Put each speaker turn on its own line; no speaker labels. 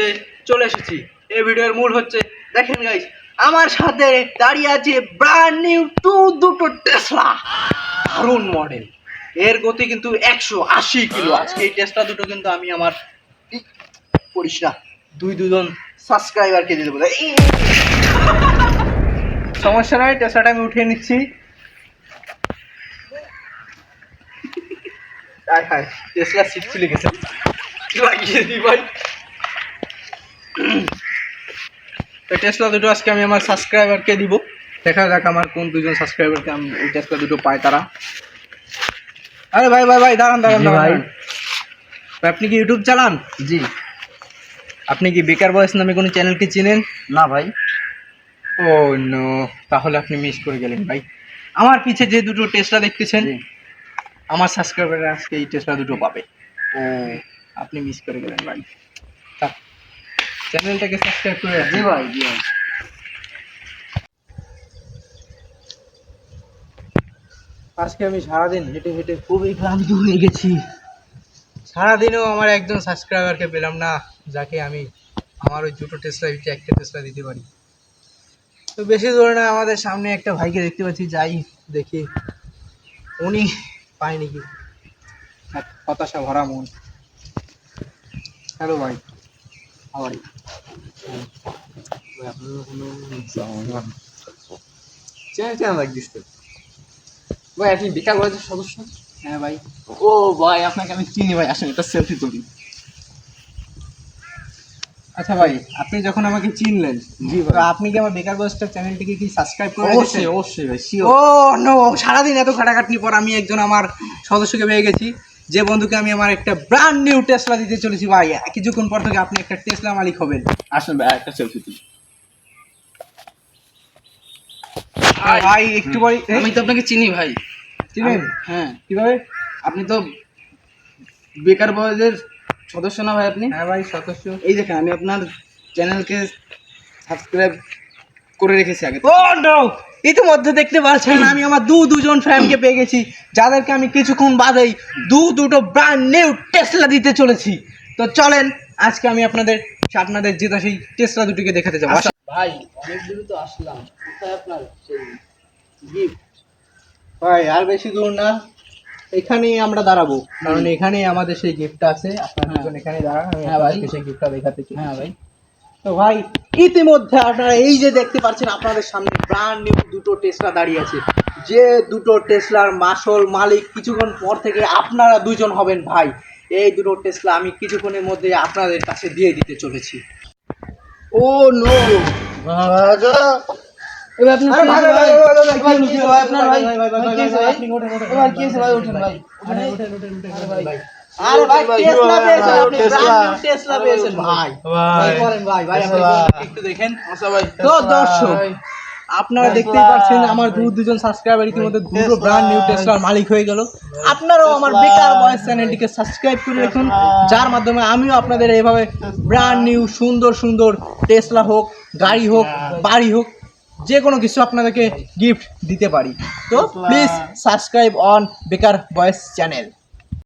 ভিডিওতে চলে এসেছি। এই ভিডিওর মূল হচ্ছে, দেখেন গাইস, আমার সাথে দাঁড়িয়ে আছে ব্র্যান্ড নিউ দুটো টেসলা, দারুণ মডেল। এর গতি কিন্তু 180 কিলো। আজকে এই টেসলা দুটো কিন্তু আমি আমার করিস না দুজন সাবস্ক্রাইবারকে দিয়ে দেবো। সমস্যা নয়, টেসলাটা আমি উঠিয়ে নিচ্ছি। টেসলা সিট চলে গেছে, লাগিয়ে দিই ভাই। তো টেসলা দুটো আজকে আমি আমার সাবস্ক্রাইবারকে দিব। দেখা যাক আমার কোন দুজন সাবস্ক্রাইবারকে আমি এই টেসলা দুটো পাই তারা। আরে ভাই ভাই ভাই দাঁড়ান দাঁড়ান ভাই, আপনি কি ইউটিউব চালান?
জি।
আপনি কি বেকার বয়েস নামে কোনো চ্যানেলকে চিনেন?
না ভাই।
ও নো, তাহলে আপনি মিস করে গেলেন ভাই। আমার পিছে যে দুটো টেসলা দেখতেছেন, আমার সাবস্ক্রাইবাররা আজকে এই টেসলা দুটো পাবে। ও, আপনি মিস করে গেলেন ভাই। চ্যানেলটাকে সাবস্ক্রাইব করে রাখুন।
জি ভাই, জি ভাই।
আজকে আমি সারাদিন হেঁটে হেঁটে খুবই ক্লান্ত হয়ে গেছি। সারাদিনেও আমার একজন সাবস্ক্রাইবারকে পেলাম না, যাকে আমি আমার ওই দুটো টেসলা একটা টেসলা দিতে পারি। তো বেশি দূরে না, আমাদের সামনে একটা ভাইকে দেখতে পাচ্ছি, যাই দেখি উনি পায় নাকি। হতাশা ভরা মন। হ্যালো ভাই, আবার
চ্যানেল লাইক দিস তো ভাই। আপনি বেকার বয়সের সদস্য?
হ্যাঁ ভাই।
ও ভাই, আপনাকে আমি চিনি ভাই। আসেন একটা সেলফি তুলি।
আচ্ছা ভাই, আপনি যখন আমাকে চিনলেন,
জি
তো
ভাই।
আপনি কি আমার বেকার বয়সটা চ্যানেলটিকে কি সাবস্ক্রাইব করে
অবশ্যই
রেখেছেন?
অবশ্যই ভাই,
ও নো, সারাদিন এত খাটাখাটনির পর আমি একজন আমার সদস্যকে পেয়ে গেছি, যে বন্ধুকে আমি আমার একটা ব্র্যান্ড নিউ টেসলা দিতে চলেছি ভাই। কিছুক্ষণ পর থেকে আপনি একটা টেসলা মালিক হবেন।
আসেন ভাই, একটা সেলফি তুলি।
ভাই একটু পরে
আমি তো আপনাকে চিনি ভাই।
চিনেন?
হ্যাঁ,
কিভাবে?
আপনি তো বেকার বয়সের সদস্য না ভাই? আপনি
হ্যাঁ ভাই, সদস্য।
এই দেখেন, আমি আপনার চ্যানেলকে সাবস্ক্রাইব করে রেখেছি আগে।
ও নো, ইতিমধ্যে দেখতে পাচ্ছেন আমি আমার দুজন ফ্যানকে পেয়ে গেছি, যাদেরকে আমি কিছুক্ষণ বাদেই দুটো ব্র্যান্ড নিউ টেসলা দিতে চলেছি। তো চলেন, আজকে আমি আপনাদের জেতা সেই টেসলা দুটিকে দেখাতে যাবো।
আচ্ছা ভাই, অনেক দূরে তো আসলাম, কোথায় আপনার সেই গিফট?
ভাই আর বেশি দূর না, এখানেই আমরা দাঁড়াবো, কারণ এখানেই আমাদের সেই গিফটটা আছে। আপনারা দুজন এখানে দাঁড়ান, আমি
হ্যাঁ ভাই।
আপনাদেরকে সেই গিফটটা দেখাতে চাই।
হ্যাঁ ভাই।
তো ভাই, ইতিমধ্যে আপনারা এই যে দেখতে পাচ্ছেন, আপনাদের সামনে ব্র্যান্ড নিউ দুটো টেসলা দাঁড়িয়ে আছে। যে দুটো টেসলার মাসল মালিক কিছুক্ষণ পর থেকে আপনারা দুজন হবেন ভাই। এই দুটো টেসলা আমি কিছুক্ষণের মধ্যে আপনাদের কাছে দিয়ে দিতে চলেছি। ও নো,
এবার আপনি
আরে ভাই, ভাই, ভাই, ভাই, ভাই,
ভাই, কি হয়েছে ভাই আপনার? ভাই,
ভাই, ভাই, ভাই,
ভাই, কি হয়েছে
ভাই,
ভাই?
আপনি ওঠেন, ওঠেন,
এবার কি
ওঠেন,
হয়েছে ভাই?
ওঠেন,
ওঠেন ভাই,
আরে
ওঠেন।
ওঠেন, ওঠেন,
আরে
ভাই।
ভাই।
আরে ভাই,
ভাই,
টেসলা পেয়েছেন আপনি,
টেসলা।
ব্র্যান্ড নিউ টেসলা পেয়েছেন ভাই।
ভাই।
কি করেন ভাই? ভাই আপনি
টেসলা।
একটু দেখেন।
আচ্ছা ভাই।
তো দর্শক, আপনারা দেখতেই পাচ্ছেন আমার দুজন সাবস্ক্রাইবার ইতিমধ্যে দুটো ব্র্যান্ড নিউ টেসলার মালিক হয়ে গেল। আপনারাও আমার বেকার বয়েস চ্যানেলটিকে সাবস্ক্রাইব করে রাখুন, যার মাধ্যমে আমিও আপনাদের এইভাবে ব্র্যান্ড নিউ সুন্দর সুন্দর টেসলা হোক, গাড়ি হোক, বাড়ি হোক, যে কোনো কিছু আপনাদেরকে গিফট দিতে পারি। তো প্লিজ সাবস্ক্রাইব অন বেকার বয়েস চ্যানেল।